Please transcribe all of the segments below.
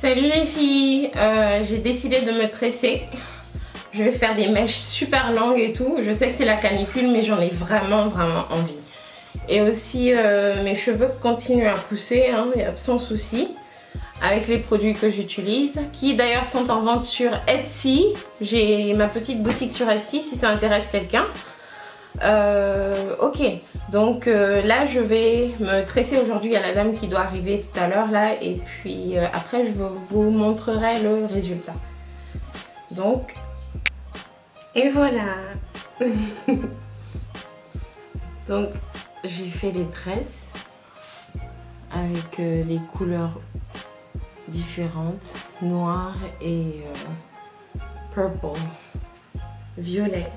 Salut les filles, j'ai décidé de me tresser. Je vais faire des mèches super longues et tout. Je sais que c'est la canicule mais j'en ai vraiment envie. Et aussi mes cheveux continuent à pousser, hein, il n'y a sans souci. Avec les produits que j'utilise, qui d'ailleurs sont en vente sur Etsy. J'ai ma petite boutique sur Etsy si ça intéresse quelqu'un. Ok, donc là je vais me tresser aujourd'hui. Il y a la dame qui doit arriver tout à l'heure là, et puis après je vous montrerai le résultat. Donc, et voilà. Donc j'ai fait les tresses avec les couleurs différentes, noir et purple, violet.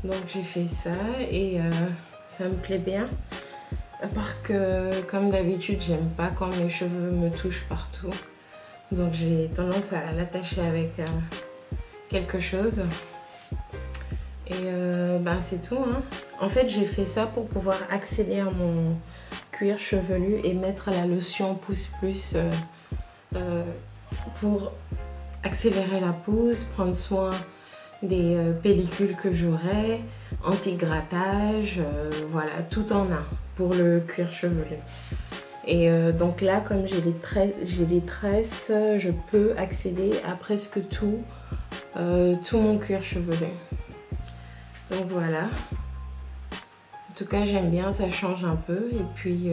Donc j'ai fait ça et ça me plaît bien. À part que comme d'habitude j'aime pas quand mes cheveux me touchent partout. Donc j'ai tendance à l'attacher avec quelque chose. Et ben c'est tout, hein. En fait j'ai fait ça pour pouvoir accéder à mon cuir chevelu et mettre la lotion pousse plus pour accélérer la pousse, prendre soin des pellicules que j'aurai, anti-grattage, voilà, tout en un pour le cuir chevelu. Et donc là, comme j'ai des tresses, je peux accéder à presque tout mon cuir chevelu. Donc voilà. En tout cas, j'aime bien, ça change un peu. Et puis,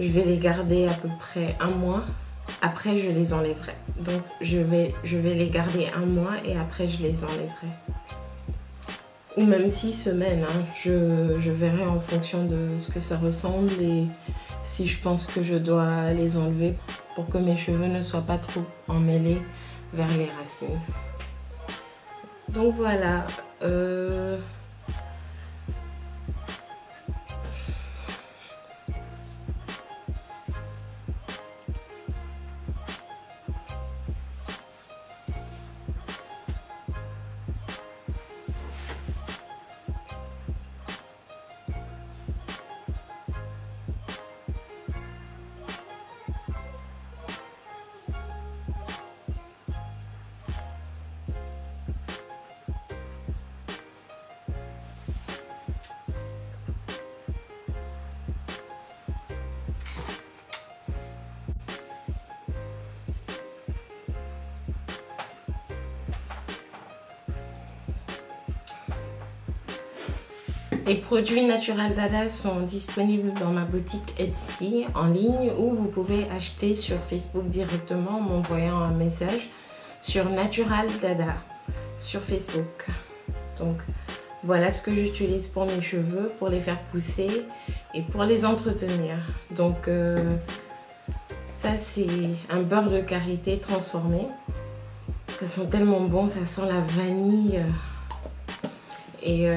je vais les garder à peu près un mois. Après, je les enlèverai. Donc, je vais les garder un mois et après, je les enlèverai. Ou même 6 semaines. Hein. Je verrai en fonction de ce que ça ressemble et si je pense que je dois les enlever pour que mes cheveux ne soient pas trop emmêlés vers les racines. Donc, voilà. Les produits Natural Dada sont disponibles dans ma boutique Etsy en ligne ou vous pouvez acheter sur Facebook directement en m'envoyant un message sur Natural Dada sur Facebook. Donc voilà ce que j'utilise pour mes cheveux, pour les faire pousser et pour les entretenir. Donc ça c'est un beurre de karité transformé. Ça sent tellement bon, ça sent la vanille. Et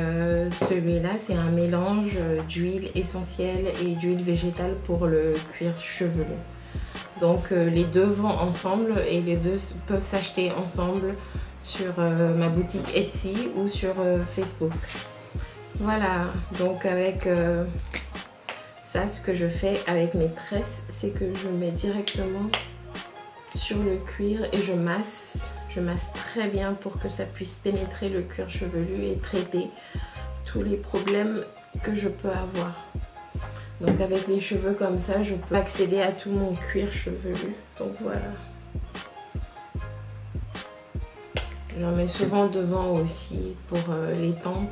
celui-là, c'est un mélange d'huile essentielle et d'huile végétale pour le cuir chevelu. Donc les deux vont ensemble et les deux peuvent s'acheter ensemble sur ma boutique Etsy ou sur Facebook. Voilà, donc avec ça, ce que je fais avec mes tresses, c'est que je mets directement sur le cuir et je masse. Je masse très bien pour que ça puisse pénétrer le cuir chevelu et traiter tous les problèmes que je peux avoir. Donc avec les cheveux comme ça, je peux accéder à tout mon cuir chevelu. Donc voilà. J'en mets souvent devant aussi pour les tempes.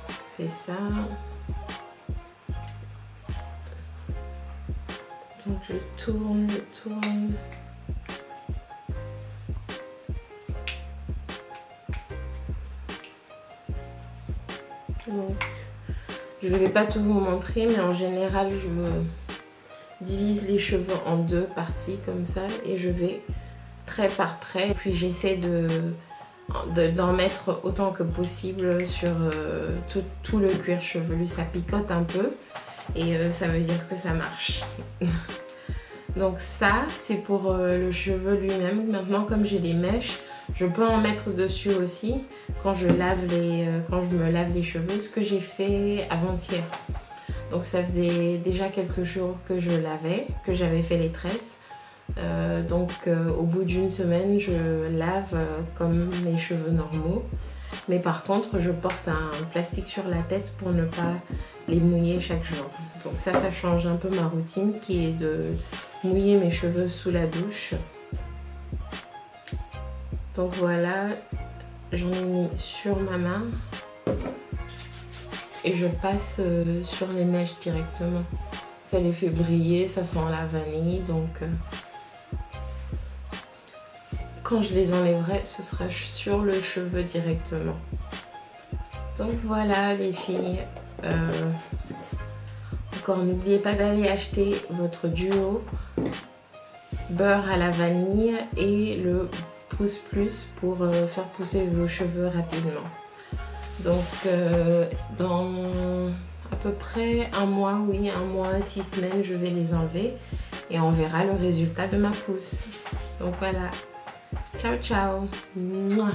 Je fais ça. Donc je tourne, Donc, je ne vais pas tout vous montrer, mais en général, je divise les cheveux en deux parties comme ça et je vais trait par trait. Puis j'essaie d'en mettre autant que possible sur tout le cuir chevelu. Ça picote un peu. Et ça veut dire que ça marche. Donc ça, c'est pour le cheveu lui-même. Maintenant, comme j'ai les mèches, je peux en mettre dessus aussi quand je me lave les cheveux. Ce que j'ai fait avant-hier. Donc ça faisait déjà quelques jours que je lavais, que j'avais fait les tresses. Au bout d'une semaine, je lave comme mes cheveux normaux. Mais par contre, je porte un plastique sur la tête pour ne pas les mouiller chaque jour. Donc ça change un peu ma routine qui est de mouiller mes cheveux sous la douche. Donc voilà, j'en ai mis sur ma main et je passe sur les mèches directement. Ça les fait briller, ça sent la vanille, donc quand je les enlèverai, ce sera sur le cheveu directement. Donc voilà les filles. Encore n'oubliez pas d'aller acheter votre duo beurre à la vanille et le pousse plus pour faire pousser vos cheveux rapidement. Donc dans à peu près un mois, oui, un mois, 6 semaines, je vais les enlever et on verra le résultat de ma pousse. Donc voilà. Ciao ciao. Mouah.